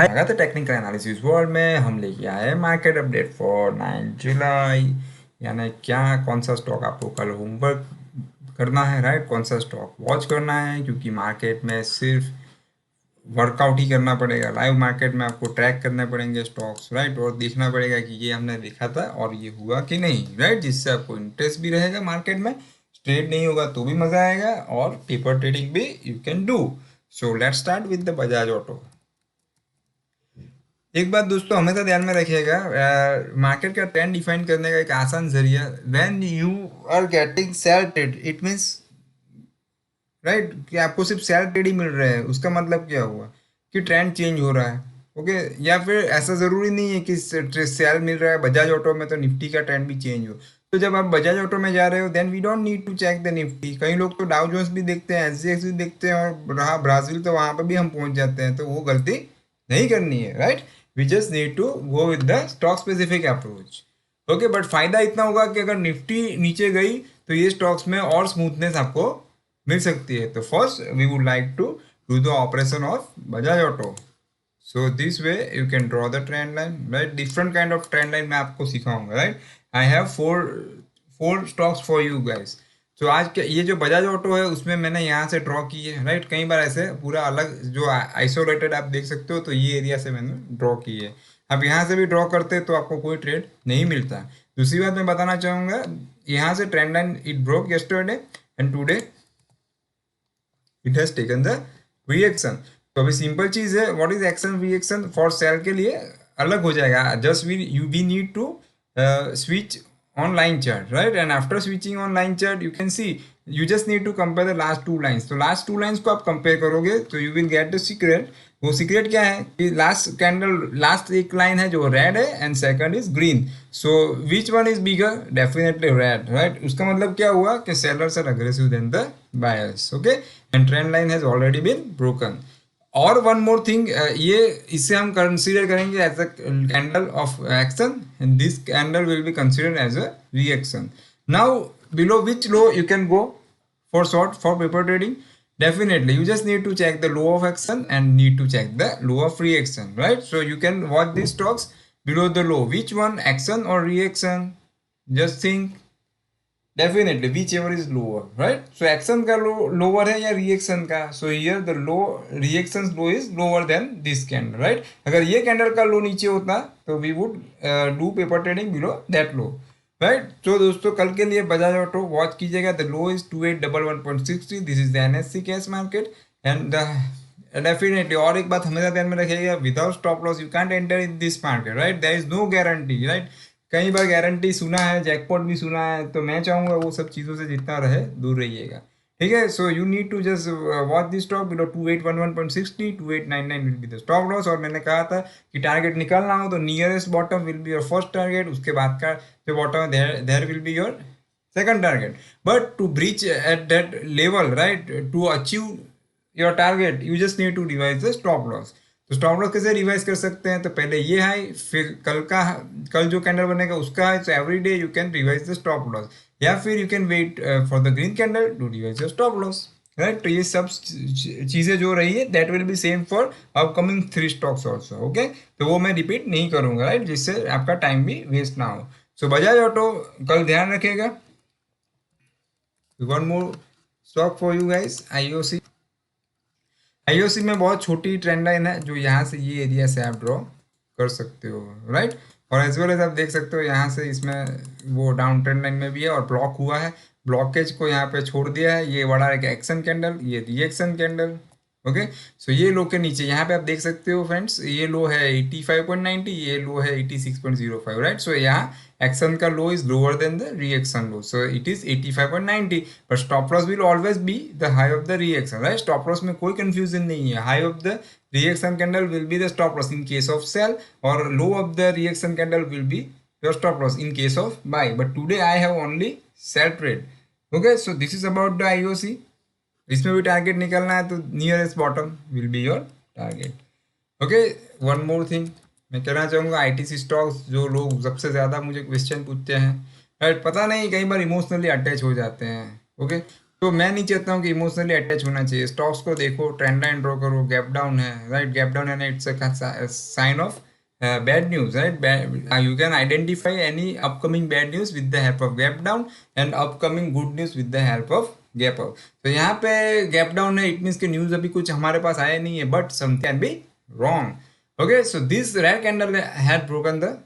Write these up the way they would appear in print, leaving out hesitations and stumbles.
स्वागत है technical analysis world में। हम लेके आए हैं मार्केट अपडेट फॉर 9 जुलाई। यानी क्या कौन सा स्टॉक आपको कल होमवर्क करना है, राइट, कौन सा स्टॉक वॉच करना है, क्योंकि मार्केट में सिर्फ वर्कआउट ही करना पड़ेगा। लाइव मार्केट में आपको ट्रैक करने पड़ेंगे स्टॉक्स, राइट, और देखना पड़ेगा कि ये हमने देखा था और ये हुआ कि नहीं, राइट, जिससे आपको इंटरेस्ट भी रहेगा मार्केट में। ट्रेड नहीं होगा तो भी मज़ा आएगा और पेपर ट्रेडिंग भी you can do. So let's start with the Bajaj auto. एक बात दोस्तों हमेशा ध्यान में रखिएगा, मार्केट का ट्रेंड डिफाइन करने का एक आसान जरिया, when you are getting sell trade it means, right, कि आपको सिर्फ सेल ट्रेड ही मिल रहा है, उसका मतलब क्या हुआ कि ट्रेंड चेंज हो रहा है। ओके, या फिर ऐसा ज़रूरी नहीं है कि सेल मिल रहा है बजाज ऑटो में तो निफ्टी का ट्रेंड भी चेंज हो। तो जब आप बजाज ऑटो में जा रहे हो then we don't need to check the Nifty. कई लोग तो डाउ जोन्स भी देखते हैं, एसजीएक्स भी देखते हैं, और रहा ब्राज़ील तो वहाँ पर भी हम पहुँच जाते हैं, तो वो गलती नहीं करनी है, right. We just need to go with the stock specific approach. Okay, but फायदा इतना होगा कि अगर निफ्टी नीचे गई तो ये स्टॉक्स में और स्मूथनेस आपको मिल सकती है। तो first we would like to do the operation of Bajaj auto. So this way you can draw the trend line, right. Different kind of trend line मैं आपको सिखाऊंगा, राइट। I have four four stocks for you guys. तो आज के ये जो Bajaj auto है उसमें मैंने यहाँ से ड्रॉ की है, राइट। कई बार ऐसे पूरा अलग जो आइसोलेटेड आप देख सकते हो, तो ये एरिया से मैंने ड्रॉ की है। अब यहाँ से भी ड्रॉ करते तो आपको कोई ट्रेड नहीं मिलता। दूसरी बात मैं बताना चाहूँगा, यहाँ से trend line it broke yesterday and today it has taken the reaction. तो अभी सिंपल चीज है, what is action reaction for sell के लिए अलग हो जाएगा। Just we need to switch on line chart, right, and after switching on line chart you can see you just need to compare the last two lines। तो last two lines को आप compare करोगे तो you will get the secret। वो secret क्या है कि last candle, last एक लाइन है जो रेड है and second is green. So which one is bigger, definitely red, right. उसका मतलब क्या हुआ कि sellers are aggressive than the buyers. Okay, and trend line has already been broken. और वन मोर थिंग, ये इससे हम कंसीडर करेंगे as a candle of action and this candle will be considered as a reaction. Now below which low you can go for short for paper trading? Definitely you just need to check the low of action and need to check the low of reaction, right? So you can watch these stocks below the low, which one, action or reaction? Just think, definitely whichever is lower, right? So action का lower है या reaction का? So here the low, reactions low is lower than this candle, right? अगर ये candle का low नीचे होता तो we would do paper trading below that low, right. तो दोस्तों कल के लिए बजाज ऑटो वॉच कीजिएगा। The low is 2811.60, this is the NSC cash market and definitely. और एक बात हमेशा ध्यान में रखिएगा, without stop loss you can't enter in this market, right. There is no guarantee, right. कई बार गारंटी सुना है, जैकपॉट भी सुना है, तो मैं चाहूँगा वो सब चीज़ों से जितना रहे दूर रहिएगा, ठीक है। So you need to just watch this stock below 2811.60, 2899 will be the stop loss. और मैंने कहा था कि टारगेट निकालना हो तो nearest bottom will be your first target, उसके बाद का जो बॉटम है there will be your second target. But to breach at that level, right, to achieve your target you just need to revise the stop loss. तो stop loss कैसे revise कर सकते हैं? तो पहले ये हाई, फिर कल जो कैंडल बनेगा उसका high, so every day you can revise the stop loss, या फिर you can wait for the green candle to revise the stop loss, right. तो ये सब चीज़ें जो रही है that will be same for upcoming 3 stocks also. Okay, तो वो मैं रिपीट नहीं करूंगा, राइट, जिससे आपका टाइम भी वेस्ट ना हो। सो बजाज ऑटो कल ध्यान रखिएगा। One more stock for you guys, IOC. IOC में बहुत छोटी ट्रेंड लाइन है जो यहाँ से ये एरिया से आप ड्रॉ कर सकते हो, राइट। और एज वेल एज आप देख सकते हो यहाँ से इसमें वो डाउन ट्रेंड लाइन में भी है और ब्लॉक हुआ है, ब्लॉकेज को यहाँ पे छोड़ दिया है। ये बड़ा एक एक्शन कैंडल, ये रिएक्शन कैंडल। ओके, सो ये लो के नीचे यहाँ पे आप देख सकते हो फ्रेंड्स, ये लो है 85.90, ये लो है 86.05, राइट। सो यहाँ एक्शन का low is lower than the reaction low, so it is 85.90, but stop loss will always be the high of the reaction, right. Stop loss में कोई कंफ्यूजन नहीं है, high of the reaction candle will be the stop loss in case of sell, or low of the reaction candle will be your stop loss in case of buy. But today I have only sell trade. Okay, so this is about the IOC. इसमें भी target निकलना है तो nearest bottom will be your target. Okay, one more thing मैं कहना चाहूँगा, ITC stocks जो लोग सबसे ज़्यादा मुझे क्वेश्चन पूछते हैं, राइट, पता नहीं कई बार इमोशनली अटैच हो जाते हैं। ओके, तो मैं नहीं चाहता हूँ कि इमोशनली अटैच होना चाहिए। स्टॉक्स को देखो, ट्रेंड लाइन ड्रॉ करो, गैप डाउन है, राइट, गैप डाउन है, it's a sign of bad news, right. You can identify any upcoming bad news with the help of gap down and upcoming good news with the help of gap up. तो यहाँ पे gap down है, it means कि news अभी कुछ हमारे पास आया नहीं है, but something can be wrong. Okay, so this red candle had broken the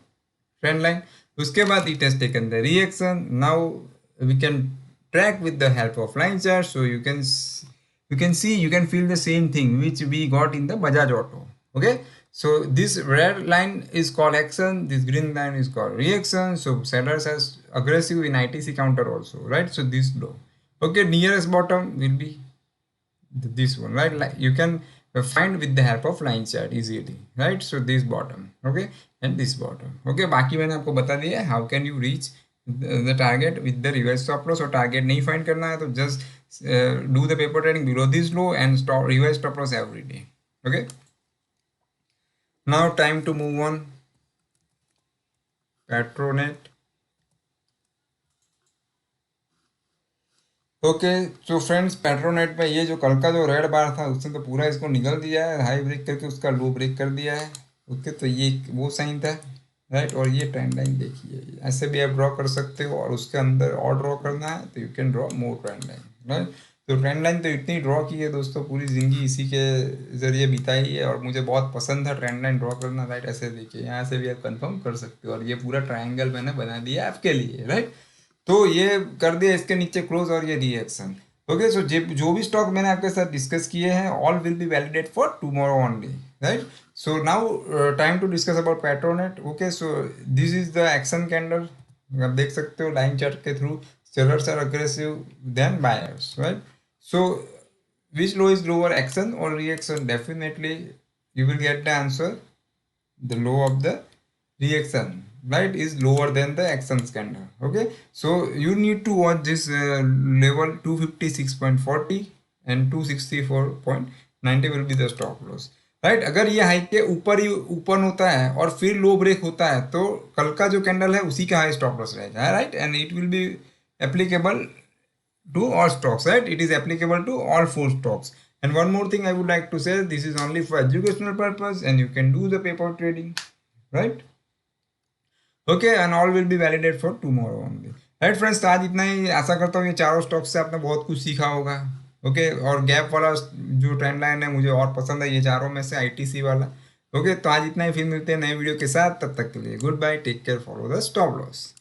trend line. उसके बाद it has taken the reaction. Now we can track with the help of line chart, so you can see, you can feel the same thing which we got in the Bajaj Auto. Okay, so this red line is called action, this green line is called reaction. So sellers has aggressive in ITC counter also, right? So this low, okay, nearest bottom will be this one, right? Like you can find with the help of line chart easily, right? So this bottom, okay, and this bottom, okay. बाकी मैंने आपको बता दिया है how can you reach the target with the reverse stop loss। और target नहीं find करना है तो just do the paper trading below this low and stop reverse stop loss every day, okay। Now time to move on Petronet। Okay, तो friends Petronet पे ये जो कल का जो रेड बार था उसने तो पूरा इसको निगल दिया है, हाई ब्रेक करके उसका लो ब्रेक कर दिया है। ओके, तो ये वो साइन था, राइट। और ये ट्रेंड लाइन देखिए, ऐसे भी आप ड्रॉ कर सकते हो, और उसके अंदर और ड्रॉ करना है तो you can draw more trend line, right. तो ट्रेंड लाइन तो इतनी ड्रॉ की है दोस्तों, पूरी ज़िंदगी इसी के ज़रिए बिताई है, और मुझे बहुत पसंद था ट्रेंड लाइन ड्रॉ करना, राइट। ऐसे देखिए, यहाँ से भी आप कंफर्म कर सकते हो, और ये पूरा ट्रायंगल मैंने बना दिया आपके लिए, राइट। तो ये कर दिया, इसके नीचे क्लोज और ये रिएक्शन। ओके, सो जो भी स्टॉक मैंने आपके साथ डिस्कस किए हैं all will be validate for tomorrow only, right. So now time to discuss about Petronet. Okay, so this is the action candle, आप देख सकते हो लाइन चार्ट के through sellers are aggressive than buyers, right. So which low is lower, action और reaction? Definitely you will get the answer, the low of the reaction, right, is lower than the action candle. Okay, so you need to watch this level 256.40 and 264.90 will be the stop loss, right। अगर ये high के ऊपर ही open होता है और फिर लो break होता है तो कल का जो कैंडल है उसी का हाई स्टॉप लॉस रहेगा, right. And it will be applicable to all stocks, right? It is applicable to all four stocks. And one more thing I would like to say, this is only for educational purpose and you can do the paper trading, right? Okay, and all will be validated for tomorrow only, right friends। तो आज इतना ही, आशा करता हूँ ये चारों stocks से आपने बहुत कुछ सीखा होगा। ओके, और गैप वाला जो ट्रेंड लाइन है मुझे और पसंद है, ये चारों में से आईटीसी वाला। ओके, तो आज इतना ही, फिर मिलते हैं नए वीडियो के साथ, तब तक के लिए goodbye, take care, follow the stop loss.